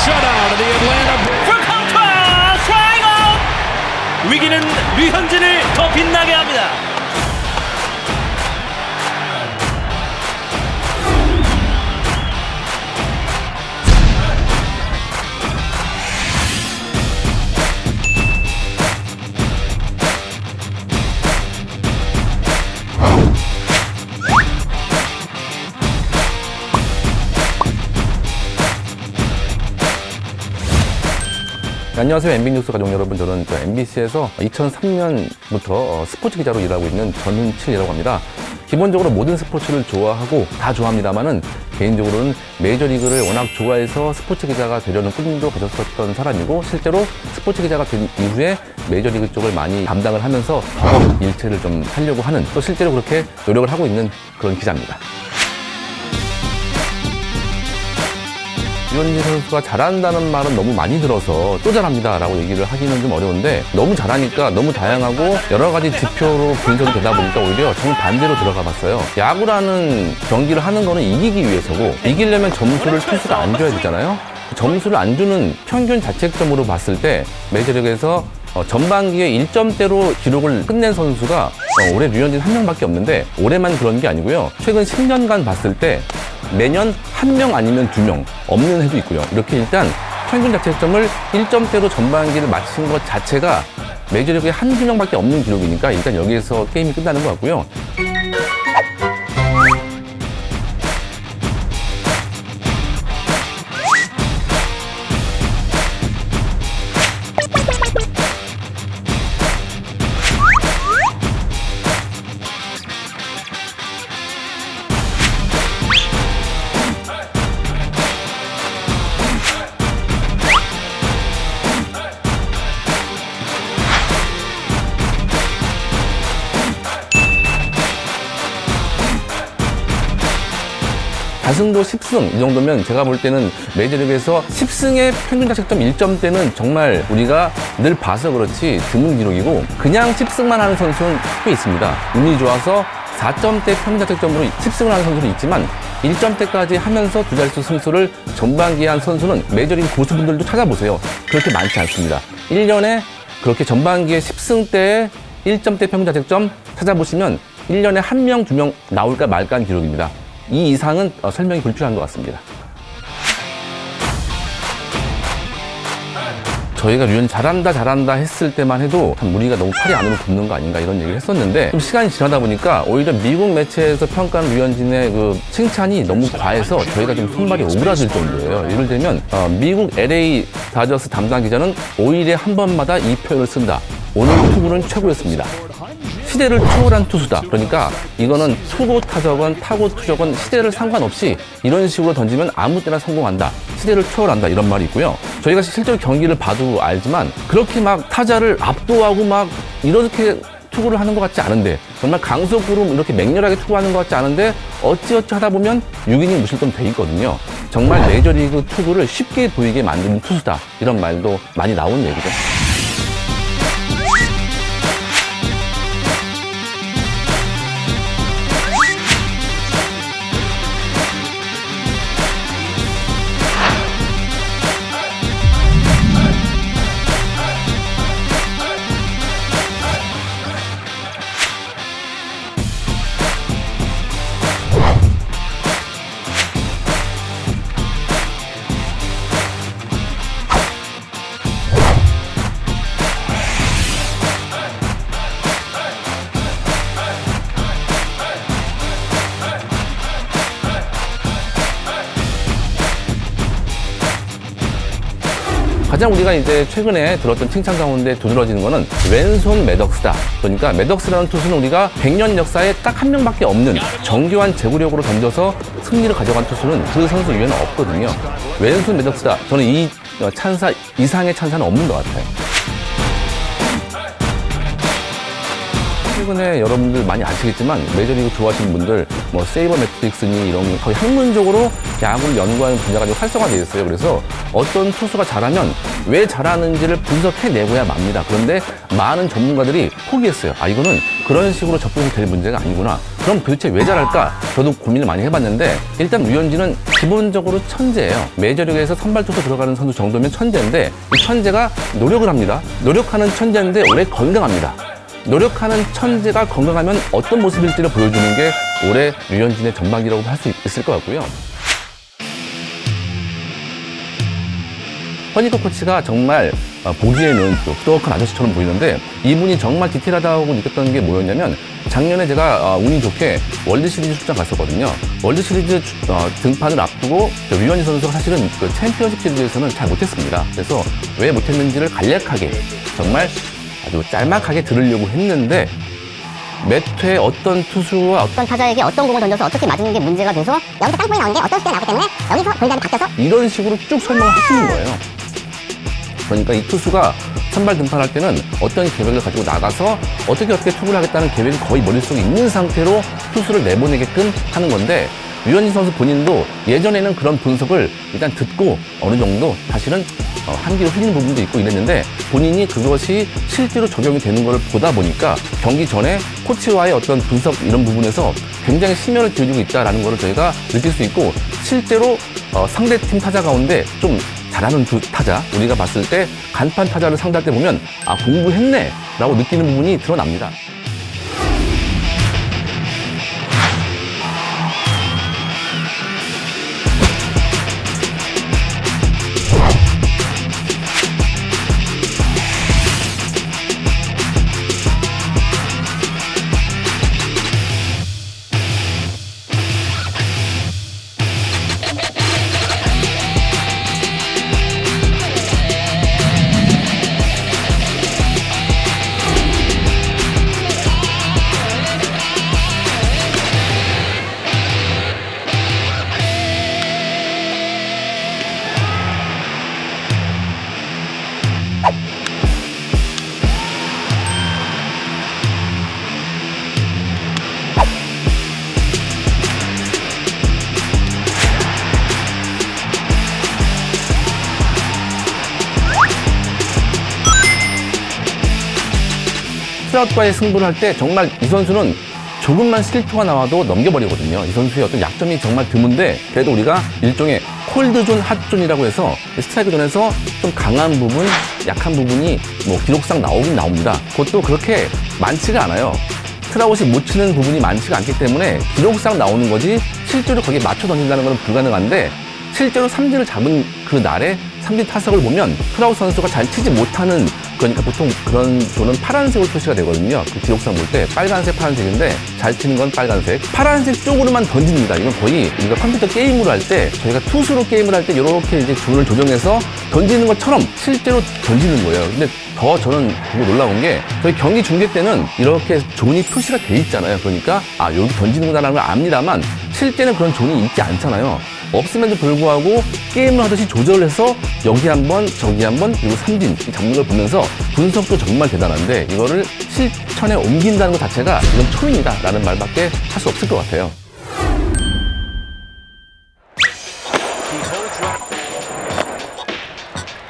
shutout of the Atlanta for counter strikeout. 위기는 류현진을 더 빛나게 합니다. 안녕하세요. MB뉴스 가족 여러분. 저는 MBC에서 2003년부터 스포츠 기자로 일하고 있는 전훈칠이라고 합니다. 기본적으로 모든 스포츠를 좋아하고 다 좋아합니다만은 개인적으로는 메이저리그를 워낙 좋아해서 스포츠 기자가 되려는 꿈도 가졌었던 사람이고, 실제로 스포츠 기자가 된 이후에 메이저리그 쪽을 많이 담당을 하면서 작업 일체를 좀 하려고 하는, 또 실제로 그렇게 노력을 하고 있는 그런 기자입니다. 류현진 선수가 잘한다는 말은 너무 많이 들어서 또 잘합니다 라고 얘기를 하기는 좀 어려운데, 너무 잘하니까 너무 다양하고 여러 가지 지표로 분석이 되다 보니까 오히려 정반대로 들어가 봤어요. 야구라는 경기를 하는 거는 이기기 위해서고, 이기려면 점수를 투수가 안 줘야 되잖아요. 점수를 안 주는 평균 자책점으로 봤을 때 메이저리그에서 전반기에 1점대로 기록을 끝낸 선수가 올해 류현진 한 명밖에 없는데, 올해만 그런 게 아니고요. 최근 10년간 봤을 때 매년 한 명 아니면 두 명 없는 해도 있고요. 이렇게 일단 평균 자책점을 1점대로 전반기를 마친 것 자체가 메이저리그에 한두 명밖에 없는 기록이니까 일단 여기에서 게임이 끝나는 것 같고요. 다승도 10승 이 정도면 제가 볼 때는 메이저리그에서 10승의 평균 자책점 1점대는 정말 우리가 늘 봐서 그렇지 드문 기록이고, 그냥 10승만 하는 선수는 꽤 있습니다. 운이 좋아서 4점대 평균 자책점으로 10승을 하는 선수는 있지만 1점대까지 하면서 두 자릿수 승수를 전반기에 한 선수는 메이저리그 고수분들도 찾아보세요. 그렇게 많지 않습니다. 1년에 그렇게 전반기에 10승대에 1점대 평균 자책점 찾아보시면 1년에 한 명, 두 명 나올까 말까 하는 기록입니다. 이 이상은 설명이 불필요한 것 같습니다. 저희가 류현진 잘한다 했을 때만 해도 참 우리가 너무 팔이 안으로 굽는 거 아닌가 이런 얘기를 했었는데, 좀 시간이 지나다 보니까 오히려 미국 매체에서 평가한 류현진의 그 칭찬이 너무 과해서 저희가 좀 손발이 오그라들 정도예요. 예를 들면 미국 LA 다저스 담당 기자는 5일에 한 번마다 이 표현을 쓴다. 오늘 투구는 최고였습니다. 시대를 초월한 투수다. 그러니까 이거는 투구 타석은 타구 투적은 시대를 상관없이 이런 식으로 던지면 아무 때나 성공한다. 시대를 초월한다. 이런 말이 있고요. 저희가 실제로 경기를 봐도 알지만 그렇게 막 타자를 압도하고 막 이렇게 투구를 하는 것 같지 않은데, 정말 강속구로 이렇게 맹렬하게 투구하는 것 같지 않은데 어찌어찌 하다 보면 6이닝 무실점 돼 있거든요. 정말 메이저리그 투구를 쉽게 보이게 만드는 투수다. 이런 말도 많이 나오는 얘기죠. 가장 우리가 이제 최근에 들었던 칭찬 가운데 두드러지는 거는 왼손 매덕스다. 그러니까 매덕스라는 투수는 우리가 100년 역사에 딱 한 명밖에 없는 정교한 제구력으로 던져서 승리를 가져간 투수는 그 선수 이외에는 없거든요. 왼손 매덕스다. 저는 이 찬사 이상의 찬사는 없는 것 같아요. 최근에 여러분들 많이 아시겠지만 메이저리그 좋아하시는 분들 뭐 세이버 매트릭스니 이런 거의 학문적으로 야구를 연구하는 분야가 좀 활성화되어 있어요. 그래서 어떤 투수가 잘하면 왜 잘하는지를 분석해내고야 맙니다. 그런데 많은 전문가들이 포기했어요. 아, 이거는 그런 식으로 접근이 될 문제가 아니구나. 그럼 도대체 왜 잘할까? 저도 고민을 많이 해봤는데 일단 류현진은 기본적으로 천재예요. 메이저리그에서 선발 투수 들어가는 선수 정도면 천재인데 이 천재가 노력을 합니다. 노력하는 천재인데 올해 건강합니다. 노력하는 천재가 건강하면 어떤 모습일지를 보여주는 게 올해 류현진의 전망이라고 할 수 있을 것 같고요. 허니커 코치가 정말 보기에는 후덕한 아저씨처럼 보이는데 이분이 정말 디테일하다고 느꼈던 게 뭐였냐면 작년에 제가 운이 좋게 월드시리즈 출장 갔었거든요. 월드시리즈 등판을 앞두고 류현진 선수가 사실은 그 챔피언십 시리즈에서는 잘 못했습니다. 그래서 왜 못했는지를 간략하게 정말 아주 짤막하게 들으려고 했는데 몇 회 어떤 투수와 어떤 타자에게 어떤 공을 던져서 어떻게 맞는 게 문제가 돼서 여기서 땅볼이 나온 게 어떤 수가 나오기 때문에 여기서 볼단이 바뀌어서 이런 식으로 쭉 설명을 하시는 거예요. 그러니까 이 투수가 선발 등판할 때는 어떤 계획을 가지고 나가서 어떻게 투구를 하겠다는 계획이 거의 머릿속에 있는 상태로 투수를 내보내게끔 하는 건데 류현진 선수 본인도 예전에는 그런 분석을 일단 듣고 어느 정도 사실은 한기를 흘리는 부분도 있고 이랬는데 본인이 그것이 실제로 적용이 되는 걸 보다 보니까 경기 전에 코치와의 어떤 분석 이런 부분에서 굉장히 심혈을 기울이고 있다는 걸 저희가 느낄 수 있고 실제로 상대팀 타자 가운데 좀 잘하는 두 타자 우리가 봤을 때 간판 타자를 상대할 때 보면 아 공부했네 라고 느끼는 부분이 드러납니다. 트라우트와의 승부를 할 때 정말 이 선수는 조금만 실투가 나와도 넘겨버리거든요. 이 선수의 어떤 약점이 정말 드문데 그래도 우리가 일종의 콜드존, 핫존이라고 해서 스트라이크 존에서 좀 강한 부분, 약한 부분이 뭐 기록상 나오긴 나옵니다. 그것도 그렇게 많지가 않아요. 트라웃이 못 치는 부분이 많지가 않기 때문에 기록상 나오는 거지 실제로 거기에 맞춰 던진다는 건 불가능한데 실제로 삼진을 잡은 그 날에 삼진 타석을 보면 트라웃 선수가 잘 치지 못하는 그러니까 보통 그런 존은 파란색으로 표시가 되거든요. 그 기록상 볼 때 빨간색, 파란색인데 잘 치는 건 빨간색. 파란색 쪽으로만 던집니다. 이건 거의 우리가 컴퓨터 게임으로 할 때 저희가 투수로 게임을 할 때 이렇게 이제 존을 조정해서 던지는 것처럼 실제로 던지는 거예요. 근데 더 저는 보고 놀라운 게 저희 경기 중계 때는 이렇게 존이 표시가 돼 있잖아요. 그러니까 아 여기 던지는구나라는 걸 압니다만 실제는 그런 존이 있지 않잖아요. 없음에도 불구하고 게임을 하듯이 조절을 해서 여기 한번 저기 한번 그리고 삼진 잡는 걸 보면서 분석도 정말 대단한데 이거를 실천에 옮긴다는 것 자체가 이건 초인이다 라는 말밖에 할 수 없을 것 같아요.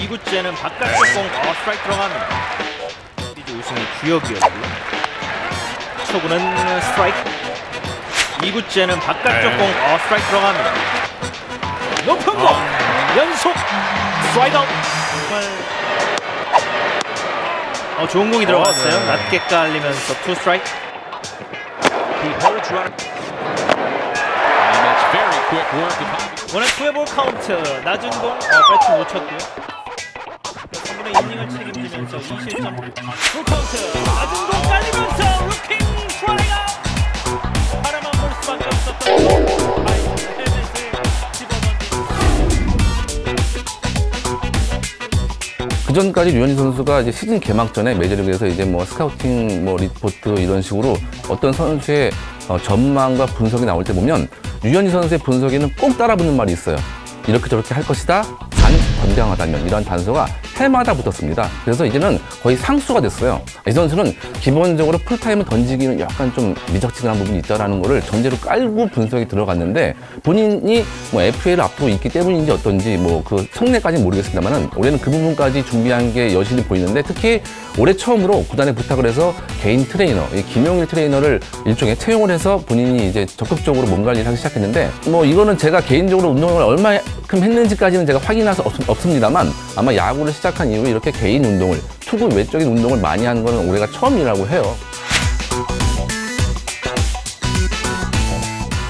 이구째는 바깥쪽 공 스트라이크 들어갑니다. 시리즈 우승의 주역이었고요. 초구는 스트라이크. 이구째는 바깥쪽 공 스트라이크 들어갑니다. 높은 공 연속 스트라이크 아웃. 정말 좋은 공이 들어갔어요. 네. 낮게 깔리면서 투 스트라이크. 원앤 투의 볼 카운트. 낮은 공 배트 못 쳤고요. 3분의 이닝을 책임지면서 2실점 풀 카운트. 낮은 공 깔리면서 루킹 스트라이크 아웃. 하나만 볼 수밖에 없었던 그 전까지 류현진 선수가 이제 시즌 개막 전에 메이저리그에서 이제 뭐 스카우팅 뭐 리포트 이런 식으로 어떤 선수의 전망과 분석이 나올 때 보면 류현진 선수의 분석에는 꼭 따라붙는 말이 있어요. 이렇게 저렇게 할 것이다. 단 건강하다면 이런 단서가 해마다 붙었습니다. 그래서 이제는 거의 상수가 됐어요. 이 선수는 기본적으로 풀타임을 던지기는 약간 좀 미적지근한 부분이 있다는 거를 전제로 깔고 분석이 들어갔는데 본인이 뭐 FA를 앞두고 있기 때문인지 어떤지 뭐 그 속내까지는 모르겠습니다만은 올해는 그 부분까지 준비한 게 여실히 보이는데 특히 올해 처음으로 구단에 부탁을 해서 개인 트레이너, 이 김용일 트레이너를 일종의 채용을 해서 본인이 이제 적극적으로 몸 관리를 하기 시작했는데 뭐 이거는 제가 개인적으로 운동을 얼마큼 했는지까지는 제가 확인할 수 없습니다만 아마 야구를 시작한 이후에 이렇게 개인 운동을 투구 외적인 운동을 많이 하는 거는 올해가 처음이라고 해요.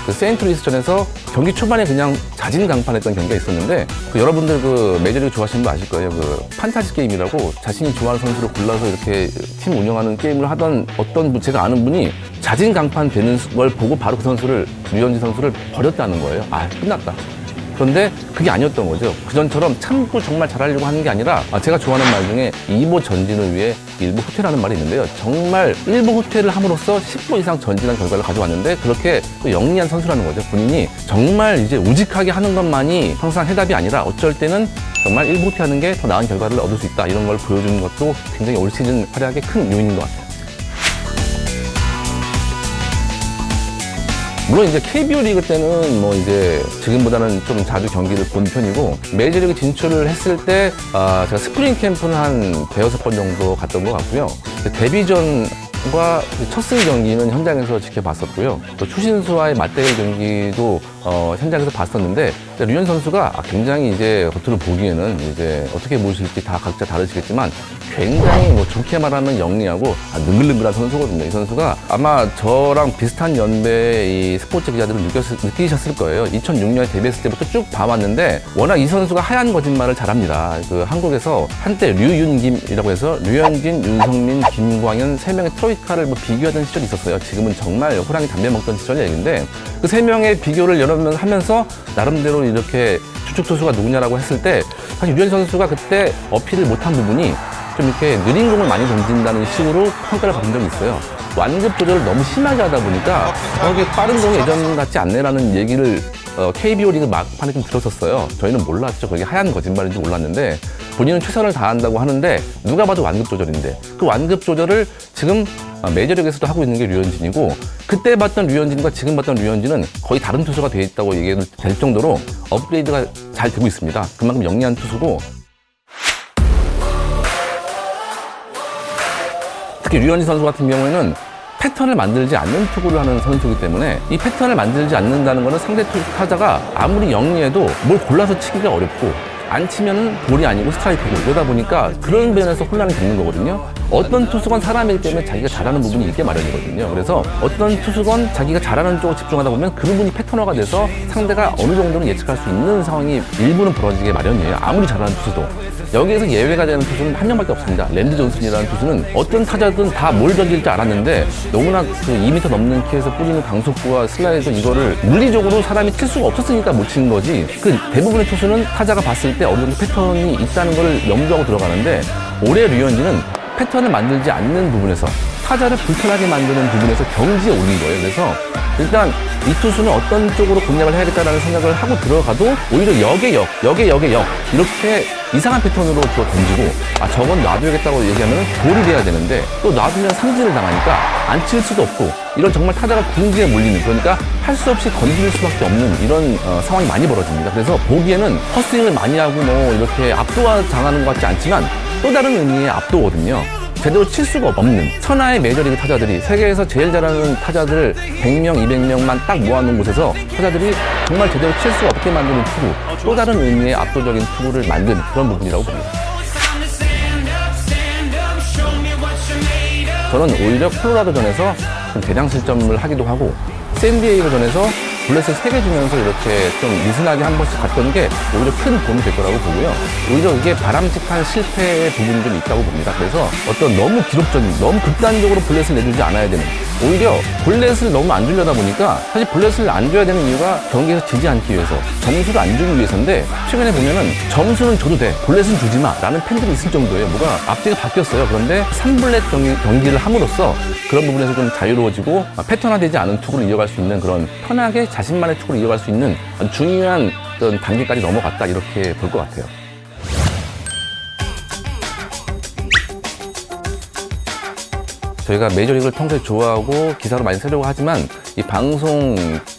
그 세인트루이스전에서 경기 초반에 그냥 자진강판했던 경기가 있었는데 그 여러분들 그 메이저리그 좋아하시는 분 아실 거예요. 그 판타지 게임이라고 자신이 좋아하는 선수를 골라서 이렇게 팀 운영하는 게임을 하던 어떤 분, 제가 아는 분이 자진강판 되는 걸 보고 바로 그 선수를, 류현진 선수를 버렸다는 거예요. 아, 끝났다. 그런데 그게 아니었던 거죠. 그전처럼 참고 정말 잘하려고 하는 게 아니라 제가 좋아하는 말 중에 2보 전진을 위해 1보 후퇴라는 말이 있는데요. 정말 1보 후퇴를 함으로써 10보 이상 전진한 결과를 가져왔는데 그렇게 또 영리한 선수라는 거죠. 본인이 정말 이제 우직하게 하는 것만이 항상 해답이 아니라 어쩔 때는 정말 1보 후퇴하는 게 더 나은 결과를 얻을 수 있다. 이런 걸 보여주는 것도 굉장히 올 시즌 활약의 큰 요인인 것 같아요. 물론 이제 KBO 리그 때는 뭐 이제 지금보다는 좀 자주 경기를 본 편이고 메이저리그 진출을 했을 때 제가 스프링 캠프는 한 대여섯 번 정도 갔던 것 같고요. 데뷔전과 첫 승 경기는 현장에서 지켜봤었고요. 또 추신수와의 맞대결 경기도 현장에서 봤었는데 류현 선수가 굉장히 이제 겉으로 보기에는 이제 어떻게 보실지 다 각자 다르시겠지만 굉장히 뭐 좋게 말하면 영리하고 능글능글한 선수거든요. 이 선수가 아마 저랑 비슷한 연배의 이 스포츠 기자들은 느끼셨을 거예요. 2006년에 데뷔했을 때부터 쭉 봐왔는데 워낙 이 선수가 하얀 거짓말을 잘합니다. 그 한국에서 한때 류윤김이라고 해서 류현진, 윤성민, 김광현 세 명의 트로이카를 뭐 비교하던 시절이 있었어요. 지금은 정말 호랑이 담배 먹던 시절 얘기인데 그 세 명의 비교를 여러 번 하면서 나름대로 이렇게 주축 투수가 누구냐라고 했을 때 사실 류현 선수가 그때 어필을 못한 부분이 좀 이렇게 느린 공을 많이 던진다는 식으로 평가를 받은 적이 있어요. 완급 조절을 너무 심하게 하다 보니까 이게 빠른 공이 예전 같지 않네라는 얘기를 KBO 리그 막판에 좀 들었었어요. 저희는 몰랐죠. 그게 하얀 거짓말인지 몰랐는데 본인은 최선을 다한다고 하는데 누가 봐도 완급 조절인데 그 완급 조절을 지금 메이저리그에서도 하고 있는 게 류현진이고 그때 봤던 류현진과 지금 봤던 류현진은 거의 다른 투수가 돼 있다고 얘기해도 될 정도로 업그레이드가 잘 되고 있습니다. 그만큼 영리한 투수고 특히 류현진 선수 같은 경우에는 패턴을 만들지 않는 투구를 하는 선수이기 때문에 이 패턴을 만들지 않는다는 것은 상대 타자가 아무리 영리해도 뭘 골라서 치기가 어렵고 안 치면 볼이 아니고 스트라이크고 이러다 보니까 그런 면에서 혼란이 겪는 거거든요. 어떤 투수건 사람이기 때문에 자기가 잘하는 부분이 있게 마련이거든요. 그래서 어떤 투수건 자기가 잘하는 쪽으로 집중하다 보면 그 부분이 패턴화가 돼서 상대가 어느 정도는 예측할 수 있는 상황이 일부는 벌어지게 마련이에요. 아무리 잘하는 투수도. 여기에서 예외가 되는 투수는 한 명밖에 없습니다. 랜디 존슨이라는 투수는 어떤 타자든 다 뭘 던질 줄 알았는데 너무나 그 2m 넘는 키에서 뿌리는 강속구와 슬라이더 이거를 물리적으로 사람이 칠 수가 없었으니까 못 치는 거지. 그 대부분의 투수는 타자가 봤을 때 어느 정도 패턴이 있다는 걸 염두하고 들어가는데 올해 류현진은 패턴을 만들지 않는 부분에서 타자를 불편하게 만드는 부분에서 경지에 올린 거예요. 그래서 일단 이 투수는 어떤 쪽으로 공략을 해야겠다라는 생각을 하고 들어가도 오히려 역의 역 이렇게 이상한 패턴으로 던지고 저건 놔둬야겠다고 얘기하면 볼이 돼야 되는데 또 놔두면 삼진을 당하니까 안 칠 수도 없고 이런 정말 타자가 궁지에 몰리는 그러니까 할 수 없이 건드릴 수밖에 없는 이런 상황이 많이 벌어집니다. 그래서 보기에는 헛스윙을 많이 하고 뭐 이렇게 압도와 당하는 것 같지 않지만 또 다른 의미의 압도거든요. 제대로 칠 수가 없는 천하의 메이저리그 타자들이 세계에서 제일 잘하는 타자들 100명, 200명만 딱 모아놓은 곳에서 타자들이 정말 제대로 칠 수가 없게 만드는 투구 또 다른 의미의 압도적인 투구를 만든 그런 부분이라고 봅니다. 저는 오히려 콜로라도전에서 좀 대량 실점을 하기도 하고 샌디에이고전에서 블레스를 3개 주면서 이렇게 좀 느슨하게 한 번씩 갔던 게 오히려 큰 도움이 될 거라고 보고요. 오히려 이게 바람직한 실패의 부분이 좀 있다고 봅니다. 그래서 어떤 너무 기록적인, 너무 극단적으로 블레스를 내주지 않아야 되는 오히려 볼넷을 너무 안 주려다 보니까 사실 볼넷을 안 줘야 되는 이유가 경기에서 지지 않기 위해서 점수를 안 주기 위해서인데 최근에 보면은 점수는 줘도 돼 볼넷은 주지 마 라는 팬들이 있을 정도예요. 뭐가 앞뒤가 바뀌었어요. 그런데 3볼넷 경기를 함으로써 그런 부분에서 좀 자유로워지고 패턴화되지 않은 투구를 이어갈 수 있는 그런 편하게 자신만의 투구를 이어갈 수 있는 중요한 어떤 단계까지 넘어갔다 이렇게 볼 것 같아요. 저희가 메이저리그를 평소에 좋아하고 기사로 많이 쓰려고 하지만 이 방송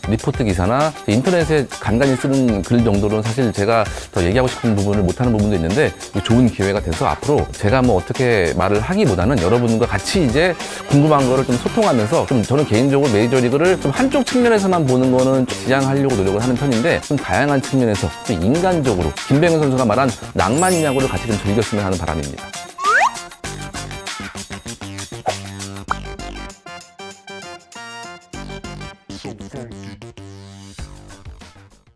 리포트 기사나 인터넷에 간간히 쓰는 글 정도로는 사실 제가 더 얘기하고 싶은 부분을 못하는 부분도 있는데 좋은 기회가 돼서 앞으로 제가 뭐 어떻게 말을 하기보다는 여러분과 같이 이제 궁금한 거를 좀 소통하면서 좀 저는 개인적으로 메이저리그를 좀 한쪽 측면에서만 보는 거는 지양하려고 노력을 하는 편인데 좀 다양한 측면에서 좀 인간적으로 김병현 선수가 말한 낭만 야구를 같이 좀 즐겼으면 하는 바람입니다. Subversion.